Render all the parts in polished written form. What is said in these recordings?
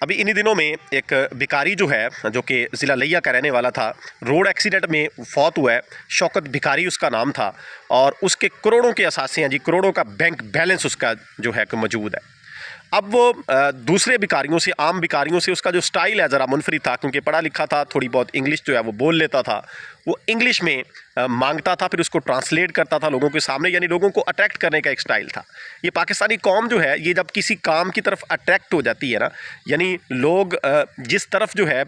अभी इन्हीं दिनों में एक भिखारी जो है, जो कि ज़िला लिया का रहने वाला था, रोड एक्सीडेंट में फौत हुआ है। शौकत भिखारी उसका नाम था और उसके करोड़ों के असासे हैं जी, करोड़ों का बैंक बैलेंस उसका जो है कि मौजूद है। अब वो दूसरे भिखारियों से, आम भिखारियों से उसका जो स्टाइल है ज़रा मुनफरिद था, क्योंकि पढ़ा लिखा था, थोड़ी बहुत इंग्लिश जो है वो बोल लेता था। वो इंग्लिश में मांगता था, फिर उसको ट्रांसलेट करता था लोगों के सामने, यानी लोगों को अट्रैक्ट करने का एक स्टाइल था। ये पाकिस्तानी कौम जो है, ये जब किसी काम की तरफ अट्रैक्ट हो जाती है ना, यानी लोग जिस तरफ जो है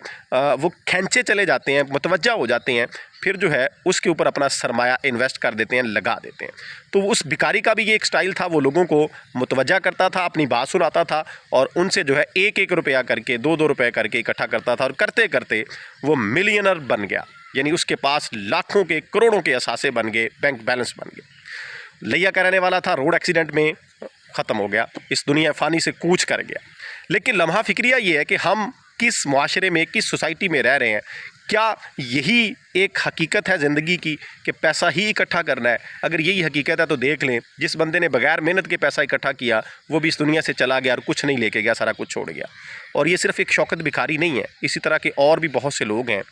वो खींचे चले जाते हैं, मुतवज्जा हो जाते हैं, फिर जो है उसके ऊपर अपना सरमाया इन्वेस्ट कर देते हैं, लगा देते हैं। तो उस भिखारी का भी ये एक स्टाइल था, वो लोगों को मुतवज्जा करता था, अपनी बात सुनाता था और उनसे जो है 1-1 रुपया करके, 2-2 रुपये करके इकट्ठा करता था और करते करते वो मिलियनर बन गया। यानी उसके पास लाखों के, करोड़ों के असासे बन गए, बैंक बैलेंस बन गए। लिया का रहने वाला था, रोड एक्सीडेंट में ख़त्म हो गया, इस दुनिया फ़ानी से कूच कर गया। लेकिन लम्हा फ़िक्रिया ये है कि हम किस मुआशरे में, किस सोसाइटी में रह रहे हैं। क्या यही एक हकीकत है ज़िंदगी की कि पैसा ही इकट्ठा करना है? अगर यही हकीकत है तो देख लें, जिस बंदे ने बगैर मेहनत के पैसा इकट्ठा किया वो भी इस दुनिया से चला गया और कुछ नहीं लेके गया, सारा कुछ छोड़ गया। और ये सिर्फ़ एक शौकत भिखारी नहीं है, इसी तरह के और भी बहुत से लोग हैं।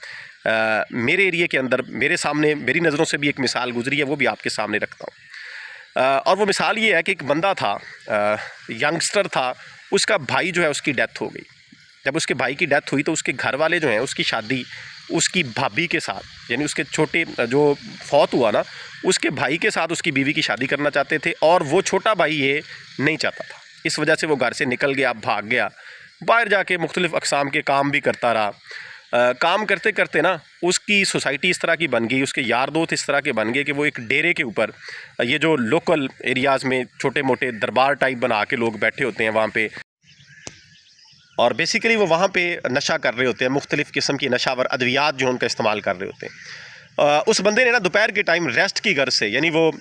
मेरे एरिए के अंदर मेरे सामने, मेरी नज़रों से भी एक मिसाल गुजरी है, वो भी आपके सामने रखता हूँ। और वो मिसाल ये है कि एक बंदा था, यंगस्टर था, उसका भाई जो है उसकी डेथ हो गई। जब उसके भाई की डेथ हुई तो उसके घर वाले जो हैं उसकी शादी उसकी भाभी के साथ, यानी उसके छोटे जो फौत हुआ ना, उसके भाई के साथ उसकी बीवी की शादी करना चाहते थे और वो छोटा भाई ये नहीं चाहता था। इस वजह से वो घर से निकल गया, भाग गया, बाहर जाके मुख्तलिफ़ अक़साम के काम भी करता रहा। काम करते करते ना उसकी सोसाइटी इस तरह की बन गई, उसके यार दोस्त इस तरह के बन गए कि वो एक डेरे के ऊपर, ये जो लोकल एरियाज़ में छोटे मोटे दरबार टाइप बना के लोग बैठे होते हैं वहाँ पे, और बेसिकली वो वहाँ पे नशा कर रहे होते हैं, मुख्तलिफ़ किस्म की नशावर अद्वियात जो उनका इस्तेमाल कर रहे होते हैं। उस बंदे ने ना दोपहर के टाइम रेस्ट की गर्ज से, यानी वो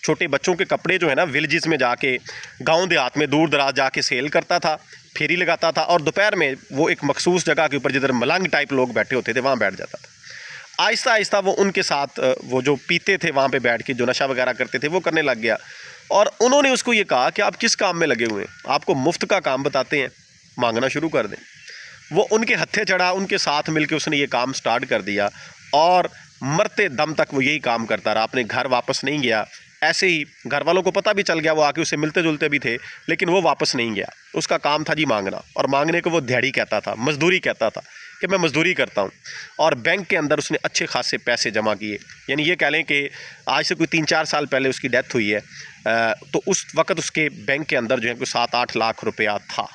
छोटे बच्चों के कपड़े जो है ना विलेजेस में जाके, गांव देहात में दूर दराज जाके सेल करता था, फेरी लगाता था और दोपहर में वो एक मखसूस जगह के ऊपर जिधर मलंग टाइप लोग बैठे होते थे वहाँ बैठ जाता था। आहिस्ता आहिस्ता वो उनके साथ, वो जो पीते थे वहाँ पे बैठ के, जो नशा वगैरह करते थे, वो करने लग गया। और उन्होंने उसको ये कहा कि आप किस काम में लगे हुए हैं, आपको मुफ्त का काम बताते हैं, मांगना शुरू कर दें। वो उनके हत्थे चढ़ा, उनके साथ मिलके उसने ये काम स्टार्ट कर दिया और मरते दम तक वो यही काम करता रहा, अपने घर वापस नहीं गया। ऐसे ही घर वालों को पता भी चल गया, वो आके उससे मिलते जुलते भी थे, लेकिन वो वापस नहीं गया। उसका काम था जी मांगना, और मांगने को वो दिहाड़ी कहता था, मजदूरी कहता था कि मैं मजदूरी करता हूँ। और बैंक के अंदर उसने अच्छे खासे पैसे जमा किए, यानी ये कह लें कि आज से कोई 3-4 साल पहले उसकी डेथ हुई है, तो उस वक़्त उसके बैंक के अंदर जो है कोई 7-8 लाख रुपया था।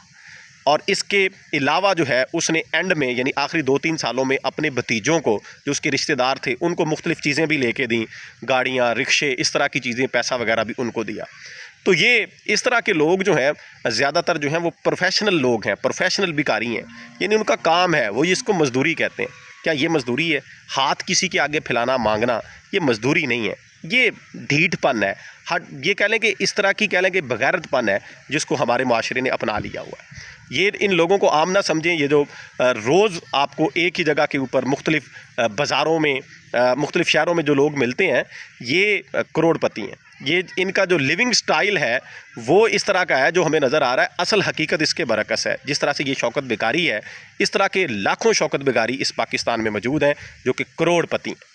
और इसके अलावा जो है उसने एंड में, यानी आखिरी 2-3 सालों में अपने भतीजों को, जो उसके रिश्तेदार थे, उनको मुख्तलिफ़ चीज़ें भी लेके दी, गाड़ियाँ, रिक्शे, इस तरह की चीज़ें, पैसा वगैरह भी उनको दिया। तो ये इस तरह के लोग जो हैं ज़्यादातर जो हैं वो प्रोफेशनल लोग हैं, प्रोफेशनल भिखारी हैं, यानी उनका काम है, वो इसको मजदूरी कहते हैं। क्या ये मजदूरी है? हाथ किसी के आगे फैलाना, मांगना, ये मजदूरी नहीं है, ये ढीठपन है। ये कह लें कि इस तरह की कह लें कि बगैरतपन है जिसको हमारे माशरे ने अपना लिया हुआ है। ये इन लोगों को आम ना समझें। ये जो रोज़ आपको एक ही जगह के ऊपर मुख्तलिफ़ बाज़ारों में, मुख्तलिफ़ शहरों में जो लोग मिलते हैं, ये करोड़पति हैं। ये इनका जो लिविंग स्टाइल है वो इस तरह का है जो हमें नज़र आ रहा है। असल हकीकत इसके बरअक्स है। जिस तरह से ये शौकत भिखारी है, इस तरह के लाखों शौकत भिखारी इस पाकिस्तान में मौजूद हैं जो कि करोड़पति हैं।